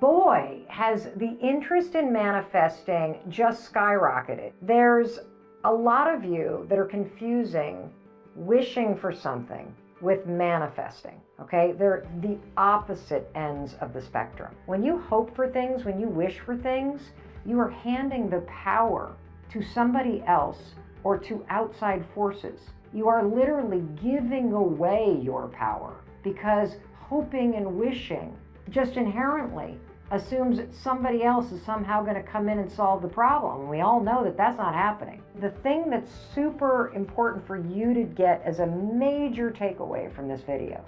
boy, has the interest in manifesting just skyrocketed. There's a lot of you that are confusing wishing for something with manifesting, okay? They're the opposite ends of the spectrum. When you hope for things, when you wish for things, you are handing the power to somebody else or to outside forces. You are literally giving away your power, because hoping and wishing just inherently assumes that somebody else is somehow going to come in and solve the problem. We all know that that's not happening. The thing that's super important for you to get as a major takeaway from this video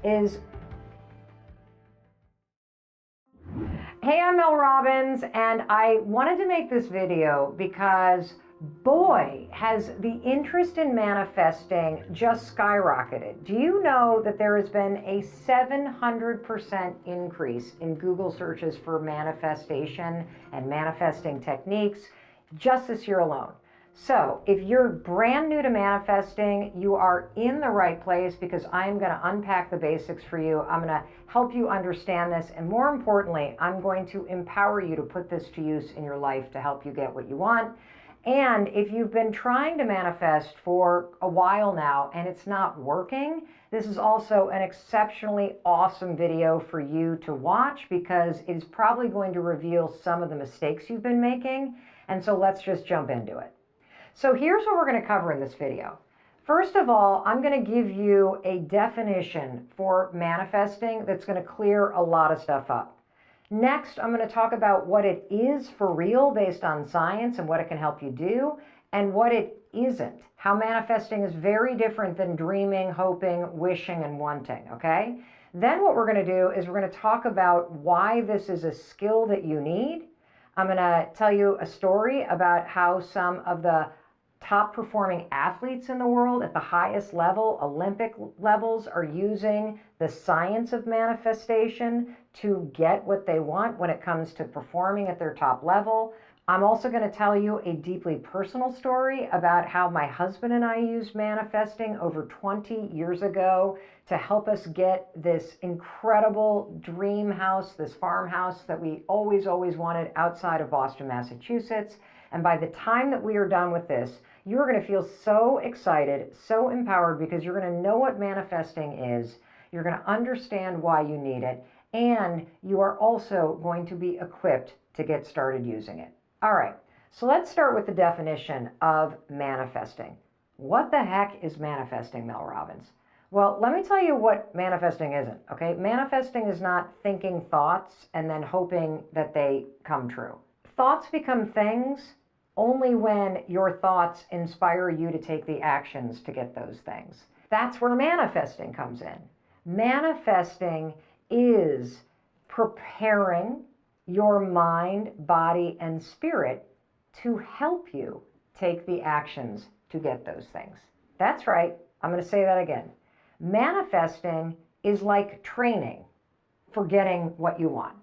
is, hey, I'm Mel Robbins, and I wanted to make this video because boy, has the interest in manifesting just skyrocketed. Do you know that there has been a 700% increase in Google searches for manifestation and manifesting techniques just this year alone? So if you're brand new to manifesting, you are in the right place, because I'm going to unpack the basics for you. I'm going to help you understand this. And more importantly, I'm going to empower you to put this to use in your life to help you get what you want. And if you've been trying to manifest for a while now and it's not working, this is also an exceptionally awesome video for you to watch, because it is probably going to reveal some of the mistakes you've been making. And so let's just jump into it. So here's what we're going to cover in this video. First of all, I'm going to give you a definition for manifesting that's going to clear a lot of stuff up. Next, I'm going to talk about what it is for real based on science and what it can help you do, and what it isn't. How manifesting is very different than dreaming, hoping, wishing, and wanting, okay? Then what we're going to do is we're going to talk about why this is a skill that you need. I'm going to tell you a story about how some of the top performing athletes in the world at the highest level, Olympic levels, are using the science of manifestation to get what they want when it comes to performing at their top level. I'm also going to tell you a deeply personal story about how my husband and I used manifesting over 20 years ago to help us get this incredible dream house, this farmhouse that we always wanted outside of Boston, Massachusetts. And by the time that we are done with this, you're going to feel so excited, so empowered, because you're going to know what manifesting is. You're going to understand why you need it. And you are also going to be equipped to get started using it. All right, so let's start with the definition of manifesting. What the heck is manifesting, Mel Robbins? Well, let me tell you what manifesting isn't, okay? Manifesting is not thinking thoughts and then hoping that they come true. Thoughts become things only when your thoughts inspire you to take the actions to get those things. That's where manifesting comes in. Manifesting is preparing your mind, body, and spirit to help you take the actions to get those things. That's right. I'm going to say that again. Manifesting is like training for getting what you want.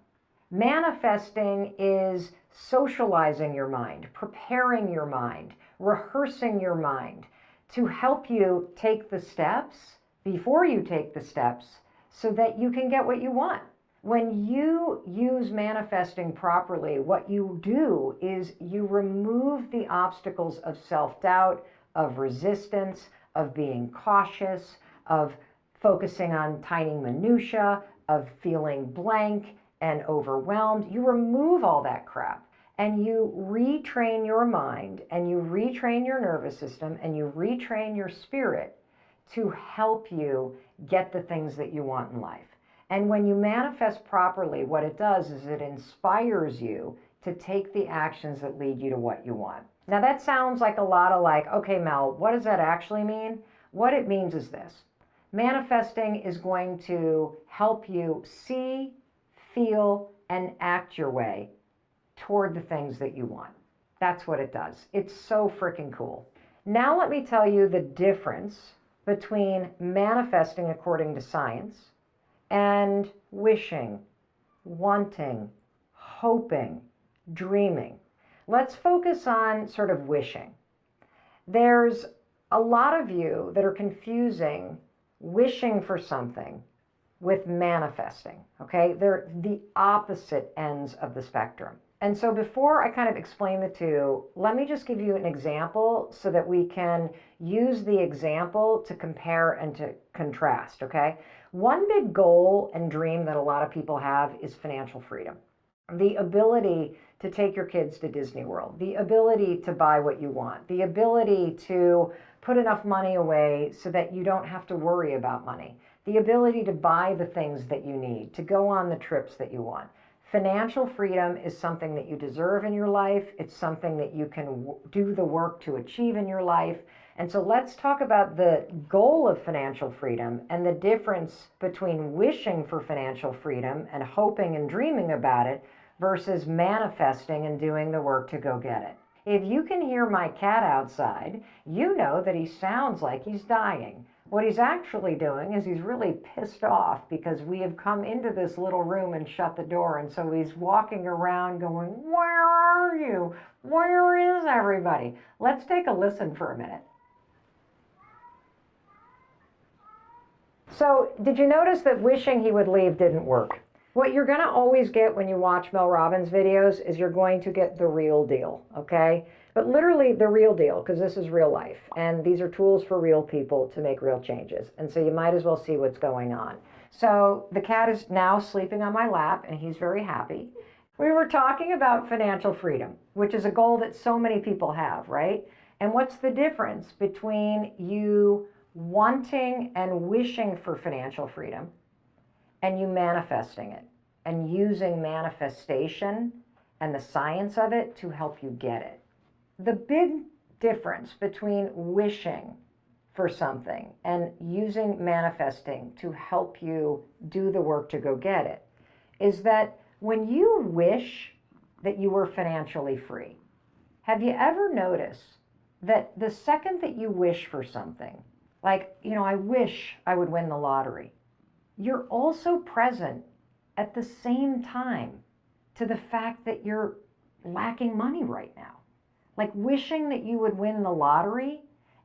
Manifesting is socializing your mind, preparing your mind, rehearsing your mind to help you take the steps before you take the steps so that you can get what you want. When you use manifesting properly, what you do is you remove the obstacles of self-doubt, of resistance, of being cautious, of focusing on tiny minutia, of feeling blank and overwhelmed. You remove all that crap and you retrain your mind and you retrain your nervous system and you retrain your spirit to help you get the things that you want in life. And when you manifest properly, what it does is it inspires you to take the actions that lead you to what you want. Now that sounds like a lot of okay, Mel, what does that actually mean? What it means is this. Manifesting is going to help you see, feel, and act your way toward the things that you want. That's what it does. It's so freaking cool. Now let me tell you the difference between manifesting according to science and wishing, wanting, hoping, dreaming. Let's focus on sort of wishing. There's a lot of you that are confusing wishing for something with manifesting, okay? They're the opposite ends of the spectrum. And so before I kind of explain the two, let me just give you an example so that we can use the example to compare and to contrast, okay? One big goal and dream that a lot of people have is financial freedom. The ability to take your kids to Disney World, the ability to buy what you want, the ability to put enough money away so that you don't have to worry about money, the ability to buy the things that you need, to go on the trips that you want. Financial freedom is something that you deserve in your life. It's something that you can do the work to achieve in your life. And so let's talk about the goal of financial freedom and the difference between wishing for financial freedom and hoping and dreaming about it versus manifesting and doing the work to go get it. If you can hear my cat outside, you know that he sounds like he's dying. What he's actually doing is he's really pissed off because we have come into this little room and shut the door. And so he's walking around going, "Where are you? Where is everybody?" Let's take a listen for a minute. So did you notice that wishing he would leave didn't work? What you're going to always get when you watch Mel Robbins videos is you're going to get the real deal, okay? But literally the real deal, because this is real life. And these are tools for real people to make real changes. And so you might as well see what's going on. So the cat is now sleeping on my lap, and he's very happy. We were talking about financial freedom, which is a goal that so many people have, right? And what's the difference between you wanting and wishing for financial freedom and you manifesting it and using manifestation and the science of it to help you get it? The big difference between wishing for something and using manifesting to help you do the work to go get it is that when you wish that you were financially free, have you ever noticed that the second that you wish for something, like, I wish I would win the lottery, you're also present at the same time to the fact that you're lacking money right now. Like wishing that you would win the lottery,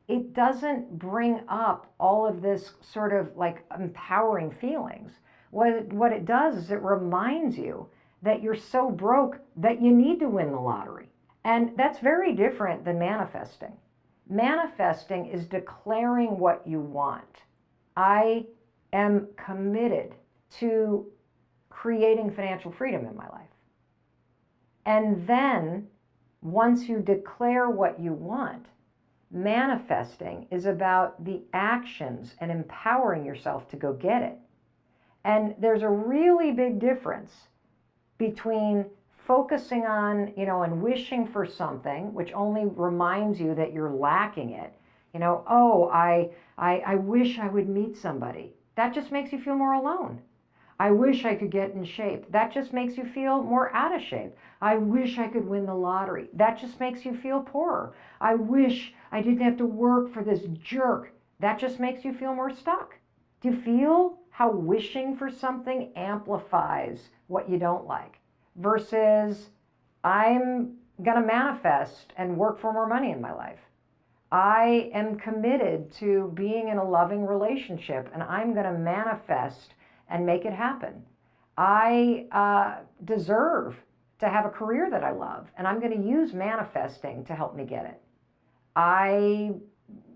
it doesn't bring up all of this sort of like empowering feelings. What it does is it reminds you that you're so broke that you need to win the lottery. And that's very different than manifesting. Manifesting is declaring what you want. I am committed to creating financial freedom in my life. And then once you declare what you want, manifesting is about the actions and empowering yourself to go get it. And there's a really big difference between focusing on, and wishing for something, which only reminds you that you're lacking it. I wish I would meet somebody. That just makes you feel more alone. I wish I could get in shape. That just makes you feel more out of shape. I wish I could win the lottery. That just makes you feel poorer. I wish I didn't have to work for this jerk. That just makes you feel more stuck. Do you feel how wishing for something amplifies what you don't like versus I'm going to manifest and work for more money in my life? I am committed to being in a loving relationship and I'm going to manifest and make it happen. I deserve to have a career that I love, and I'm going to use manifesting to help me get it. I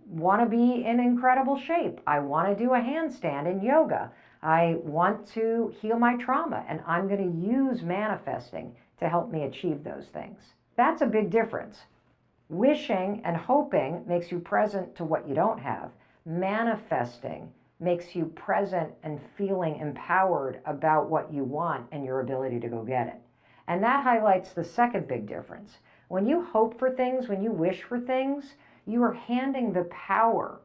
want to be in incredible shape. I want to do a handstand in yoga. I want to heal my trauma, and I'm going to use manifesting to help me achieve those things. That's a big difference. Wishing and hoping makes you present to what you don't have. Manifesting makes you present and feeling empowered about what you want and your ability to go get it. And that highlights the second big difference. When you hope for things, when you wish for things, you are handing the power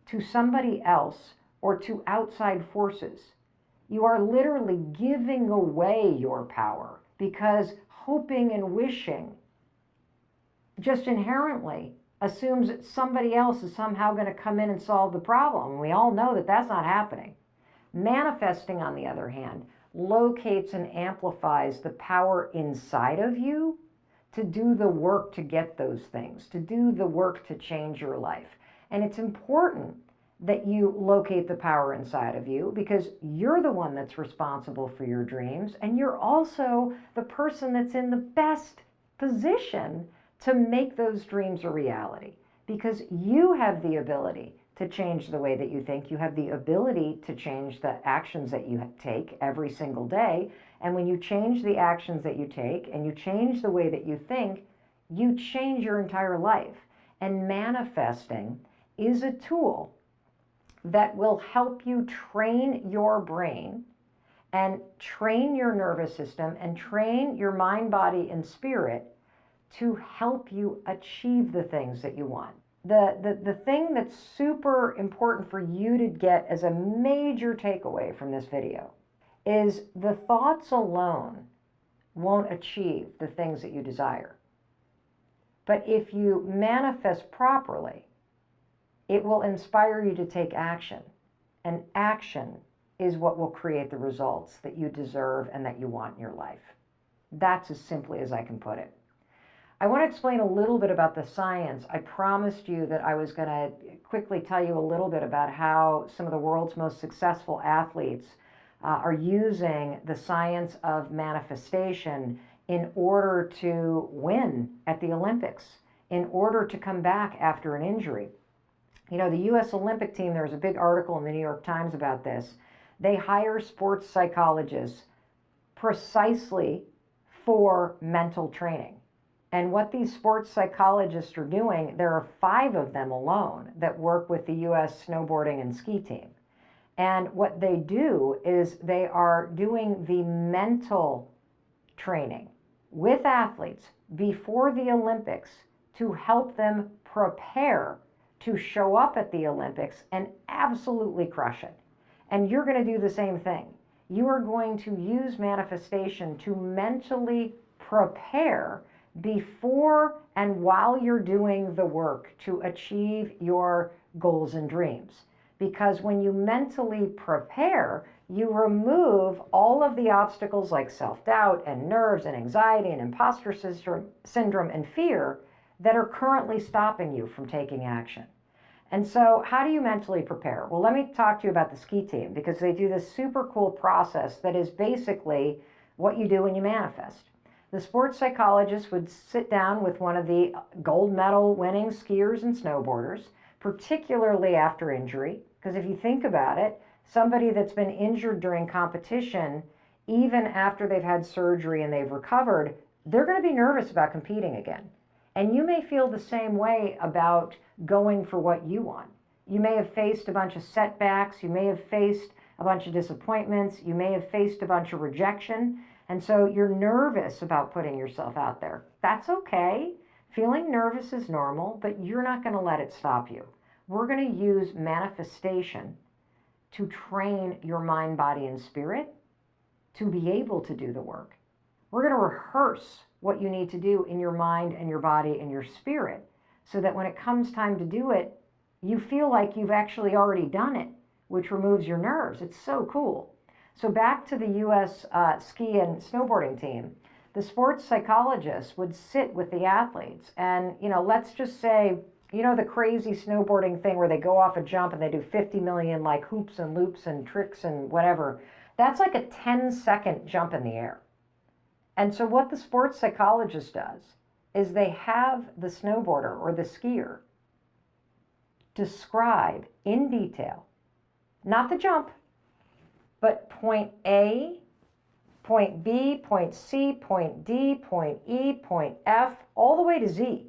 to somebody else or to outside forces. You are literally giving away your power because hoping and wishing just inherently assumes that somebody else is somehow going to come in and solve the problem. We all know that that's not happening. Manifesting, on the other hand, locates and amplifies the power inside of you to do the work to get those things, to do the work to change your life. And it's important that you locate the power inside of you, because you're the one that's responsible for your dreams, and you're also the person that's in the best position to make those dreams a reality, because you have the ability to change the way that you think. You have the ability to change the actions that you take every single day. And when you change the actions that you take and you change the way that you think, you change your entire life. And manifesting is a tool that will help you train your brain and train your nervous system and train your mind, body, and spirit to help you achieve the things that you want. The thing that's super important for you to get as a major takeaway from this video is the thoughts alone won't achieve the things that you desire. But if you manifest properly, it will inspire you to take action. And action is what will create the results that you deserve and that you want in your life. That's as simply as I can put it. I want to explain a little bit about the science. I promised you that I was going to quickly tell you a little bit about how some of the world's most successful athletes are using the science of manifestation in order to win at the Olympics, in order to come back after an injury. You know, the U.S. Olympic team, there was a big article in the New York Times about this. They hire sports psychologists precisely for mental training. And what these sports psychologists are doing, there are 5 of them alone that work with the U.S. snowboarding and ski team. And what they do is they are doing the mental training with athletes before the Olympics to help them prepare to show up at the Olympics and absolutely crush it. And you're going to do the same thing. You are going to use manifestation to mentally prepare before and while you're doing the work to achieve your goals and dreams. Because when you mentally prepare, you remove all of the obstacles like self-doubt and nerves and anxiety and imposter syndrome and fear that are currently stopping you from taking action. And so how do you mentally prepare? Well, let me talk to you about the ski team, because they do this super cool process that is basically what you do when you manifest. The sports psychologist would sit down with one of the gold medal winning skiers and snowboarders, particularly after injury, because if you think about it, somebody that's been injured during competition, even after they've had surgery and they've recovered, they're going to be nervous about competing again. And you may feel the same way about going for what you want. You may have faced a bunch of setbacks. You may have faced a bunch of disappointments. You may have faced a bunch of rejection. And so you're nervous about putting yourself out there. That's okay. Feeling nervous is normal, but you're not going to let it stop you. We're going to use manifestation to train your mind, body, and spirit to be able to do the work. We're going to rehearse what you need to do in your mind and your body and your spirit, so that when it comes time to do it, you feel like you've actually already done it, which removes your nerves. It's so cool. So back to the U.S. Ski and snowboarding team, the sports psychologists would sit with the athletes and, let's just say, the crazy snowboarding thing where they go off a jump and they do 50 million like hoops and loops and tricks and whatever. That's like a 10-second jump in the air. And so what the sports psychologist does is they have the snowboarder or the skier describe in detail, not the jump, but point A, point B, point C, point D, point E, point F, all the way to Z.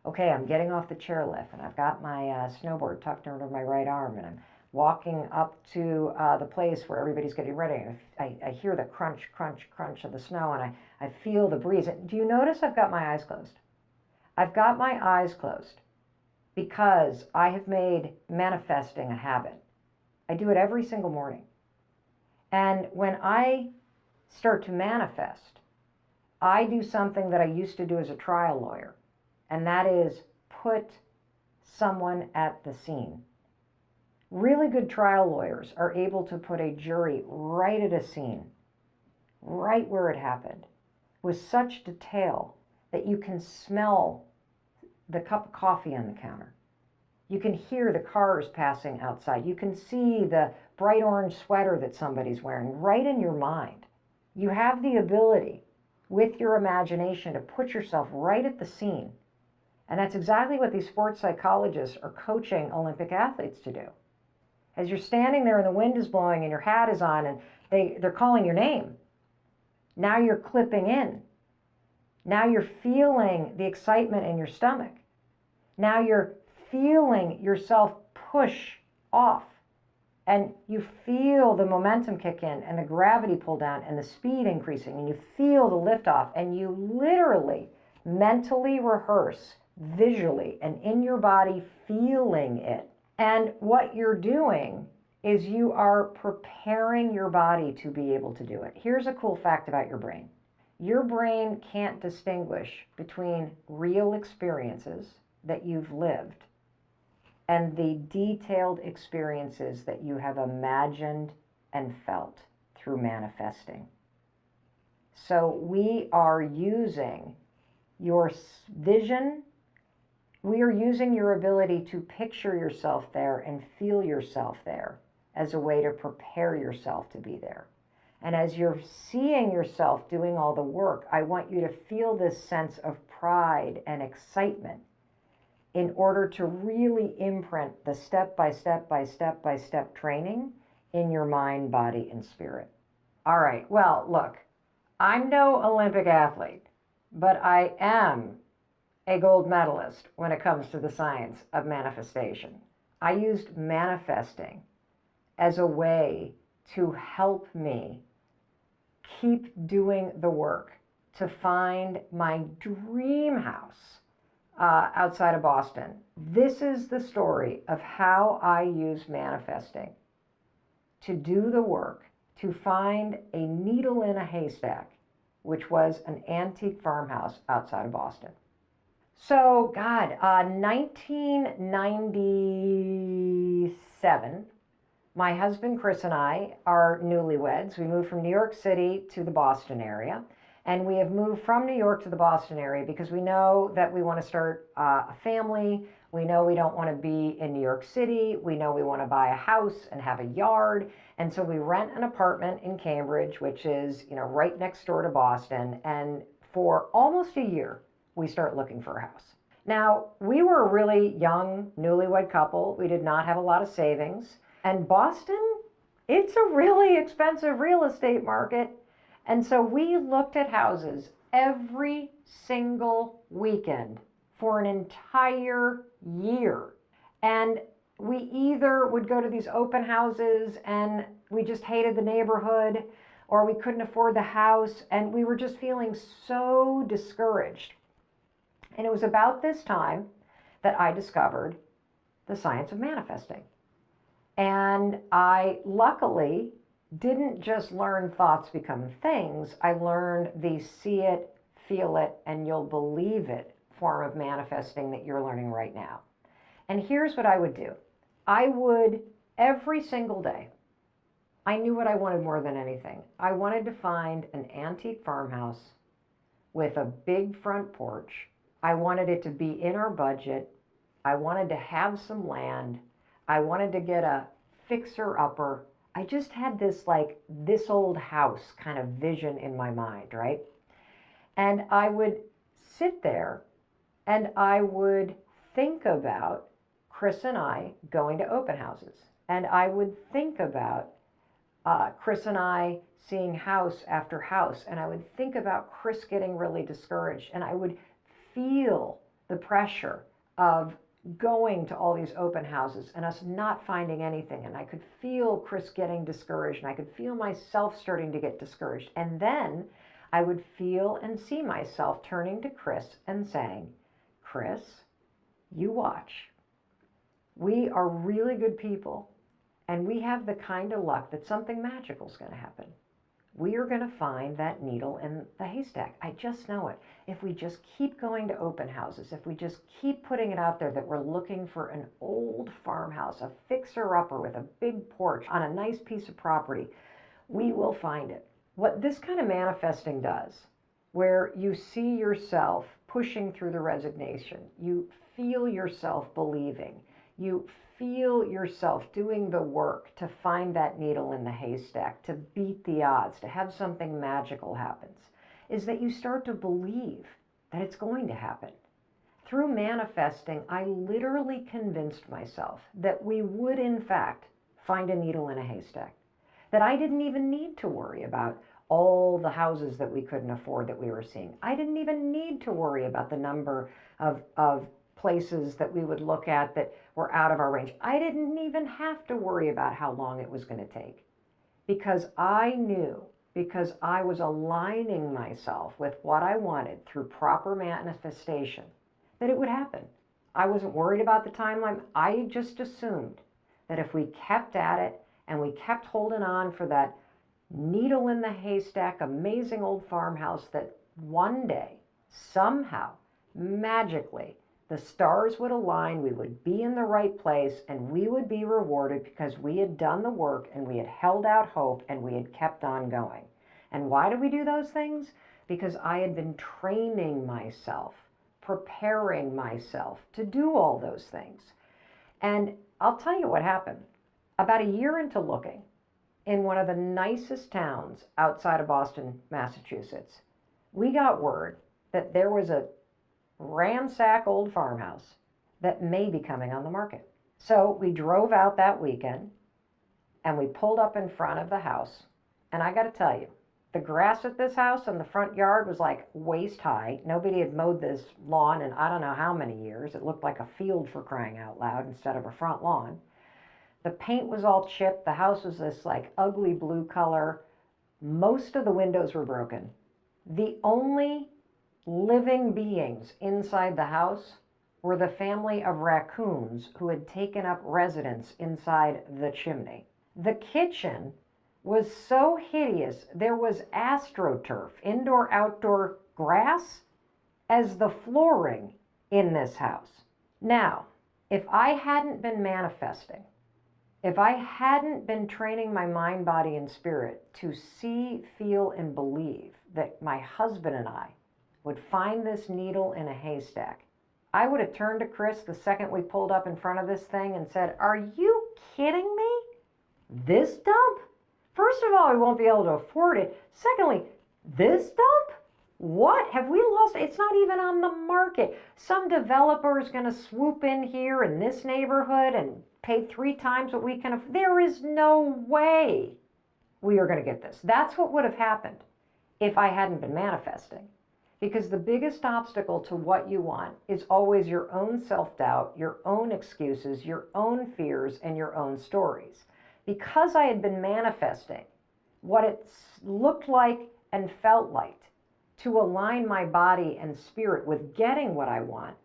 Okay, I'm getting off the chairlift and I've got my snowboard tucked under my right arm and I'm walking up to the place where everybody's getting ready. I hear the crunch, crunch, crunch of the snow, and I feel the breeze. Do you notice I've got my eyes closed? I've got my eyes closed because I have made manifesting a habit. I do it every single morning. And when I start to manifest, I do something that I used to do as a trial lawyer, and that is put someone at the scene. Really good trial lawyers are able to put a jury right at a scene, right where it happened, with such detail that you can smell the cup of coffee on the counter. You can hear the cars passing outside. You can see the bright orange sweater that somebody's wearing right in your mind. You have the ability with your imagination to put yourself right at the scene. And that's exactly what these sports psychologists are coaching Olympic athletes to do. As you're standing there and the wind is blowing and your hat is on and they're calling your name, now you're clipping in. Now you're feeling the excitement in your stomach. Now you're feeling yourself push off. And you feel the momentum kick in and the gravity pull down and the speed increasing. And you feel the lift off. And you literally mentally rehearse visually and in your body feeling it. And what you're doing is you are preparing your body to be able to do it. Here's a cool fact about your brain. Your brain can't distinguish between real experiences that you've lived and the detailed experiences that you have imagined and felt through manifesting. So we are using your vision. We are using your ability to picture yourself there and feel yourself there as a way to prepare yourself to be there. And as you're seeing yourself doing all the work, I want you to feel this sense of pride and excitement in order to really imprint the step-by-step training in your mind, body, and spirit. All right, well, look, I'm no Olympic athlete, but I am a gold medalist when it comes to the science of manifestation. I used manifesting as a way to help me keep doing the work to find my dream house outside of Boston. This is the story of how I use manifesting to do the work to find a needle in a haystack, which was an antique farmhouse outside of Boston. So, 1997, my husband Chris and I are newlyweds. We moved from New York City to the Boston area. And we have moved from New York to the Boston area because we know that we want to start a family. We know we don't want to be in New York City. We know we want to buy a house and have a yard. And so we rent an apartment in Cambridge, which is, right next door to Boston. And for almost a year, we start looking for a house. Now, we were a really young, newlywed couple. We did not have a lot of savings. And Boston, it's a really expensive real estate market. And so we looked at houses every single weekend for an entire year. And we either would go to these open houses and we just hated the neighborhood, or we couldn't afford the house, and we were just feeling so discouraged. And it was about this time that I discovered the science of manifesting. And I luckily didn't just learn thoughts become things. I learned the see it, feel it, and you'll believe it form of manifesting that you're learning right now. And here's what I would do. I would, every single day, I knew what I wanted more than anything. I wanted to find an antique farmhouse with a big front porch. I wanted it to be in our budget. I wanted to have some land. I wanted to get a fixer-upper. I just had this this old house kind of vision in my mind, right? And I would sit there and I would think about Chris and I going to open houses. And I would think about Chris and I seeing house after house. And I would think about Chris getting really discouraged. And I would feel the pressure of going to all these open houses and us not finding anything. And I could feel Chris getting discouraged, and I could feel myself starting to get discouraged. And then I would feel and see myself turning to Chris and saying, Chris, you watch. We are really good people, and we have the kind of luck that something magical is going to happen. We are going to find that needle in the haystack. I just know it. If we just keep going to open houses, if we just keep putting it out there that we're looking for an old farmhouse, a fixer-upper with a big porch on a nice piece of property, we will find it. What this kind of manifesting does, where you see yourself pushing through the resignation, you feel yourself believing, you feel yourself doing the work to find that needle in the haystack, to beat the odds, to have something magical happens, is that you start to believe that it's going to happen. Through manifesting, I literally convinced myself that we would, in fact, find a needle in a haystack, that I didn't even need to worry about all the houses that we couldn't afford that we were seeing. I didn't even need to worry about the number of places that we would look at that were out of our range. I didn't even have to worry about how long it was going to take, because I knew, because I was aligning myself with what I wanted through proper manifestation, that it would happen. I wasn't worried about the timeline. I just assumed that if we kept at it and we kept holding on for that needle in the haystack, amazing old farmhouse, that one day, somehow, magically, the stars would align, we would be in the right place, and we would be rewarded because we had done the work and we had held out hope and we had kept on going. And why do we do those things? Because I had been training myself, preparing myself to do all those things. And I'll tell you what happened. About a year into looking, in one of the nicest towns outside of Boston, Massachusetts, we got word that there was a ransack old farmhouse that may be coming on the market. So we drove out that weekend and we pulled up in front of the house. And I got to tell you, the grass at this house in the front yard was like waist high. Nobody had mowed this lawn in I don't know how many years. It looked like a field, for crying out loud, instead of a front lawn. The paint was all chipped. The house was this like ugly blue color. Most of the windows were broken. The only living beings inside the house were the family of raccoons who had taken up residence inside the chimney. The kitchen was so hideous. There was astroturf, indoor-outdoor grass, as the flooring in this house. Now, if I hadn't been manifesting, if I hadn't been training my mind, body, and spirit to see, feel, and believe that my husband and I would find this needle in a haystack, I would have turned to Chris the second we pulled up in front of this thing and said, "Are you kidding me? This dump? First of all, we won't be able to afford it. Secondly, this dump? What? Have we lost? It's not even on the market. Some developer is going to swoop in here in this neighborhood and pay 3 times what we can afford. There is no way we are going to get this." That's what would have happened if I hadn't been manifesting. Because the biggest obstacle to what you want is always your own self-doubt, your own excuses, your own fears, and your own stories. Because I had been manifesting what it looked like and felt like to align my body and spirit with getting what I want,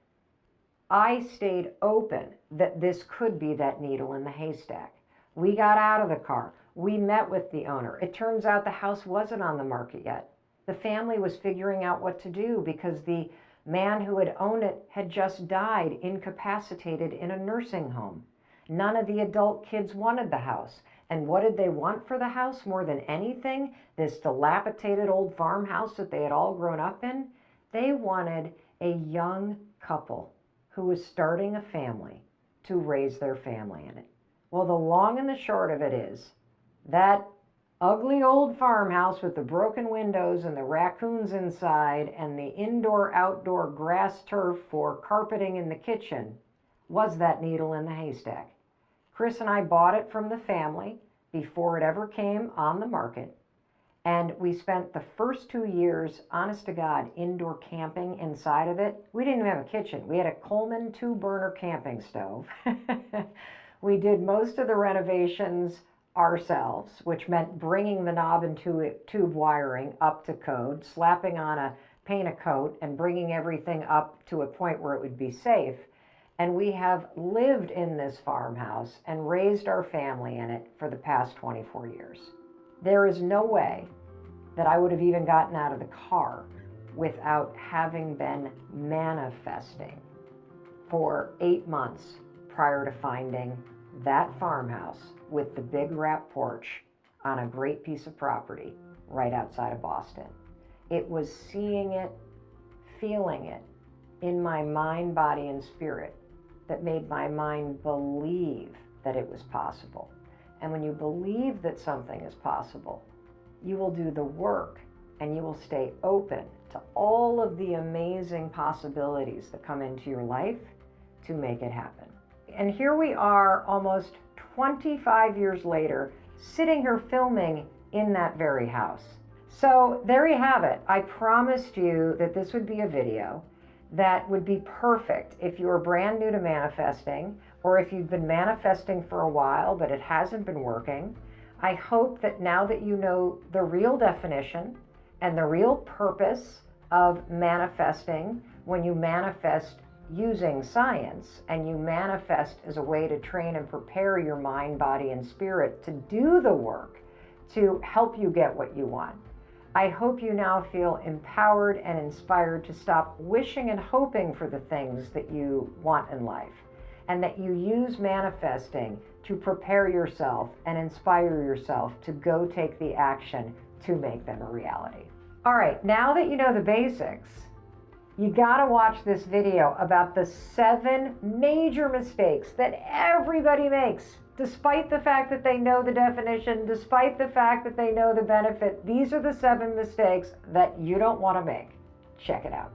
I stayed open that this could be that needle in the haystack. We got out of the car. We met with the owner. It turns out the house wasn't on the market yet. The family was figuring out what to do because the man who had owned it had just died, incapacitated in a nursing home. None of the adult kids wanted the house. And what did they want for the house more than anything? This dilapidated old farmhouse that they had all grown up in? They wanted a young couple who was starting a family to raise their family in it. Well, the long and the short of it is that ugly old farmhouse with the broken windows and the raccoons inside and the indoor-outdoor grass turf for carpeting in the kitchen was that needle in the haystack. Chris and I bought it from the family before it ever came on the market. And we spent the first 2 years, honest to God, indoor camping inside of it. We didn't even have a kitchen. We had a Coleman 2-burner camping stove. We did most of the renovations ourselves, which meant bringing the knob and tube wiring up to code, slapping on a paint a coat, and bringing everything up to a point where it would be safe. And we have lived in this farmhouse and raised our family in it for the past 24 years. There is no way that I would have even gotten out of the car without having been manifesting for 8 months prior to finding that farmhouse with the big wrap porch on a great piece of property right outside of Boston. It was seeing it, feeling it in my mind, body, and spirit that made my mind believe that it was possible. And when you believe that something is possible, you will do the work and you will stay open to all of the amazing possibilities that come into your life to make it happen. And here we are almost 25 years later, sitting here filming in that very house. So there you have it. I promised you that this would be a video that would be perfect if you were brand new to manifesting, or if you've been manifesting for a while but it hasn't been working. I hope that now that you know the real definition and the real purpose of manifesting, when you manifest using science and you manifest as a way to train and prepare your mind, body, and spirit to do the work to help you get what you want. I hope you now feel empowered and inspired to stop wishing and hoping for the things that you want in life, and that you use manifesting to prepare yourself and inspire yourself to go take the action to make them a reality. All right, now that you know the basics, you gotta watch this video about the 7 major mistakes that everybody makes, despite the fact that they know the definition, despite the fact that they know the benefit. These are the 7 mistakes that you don't want to make. Check it out.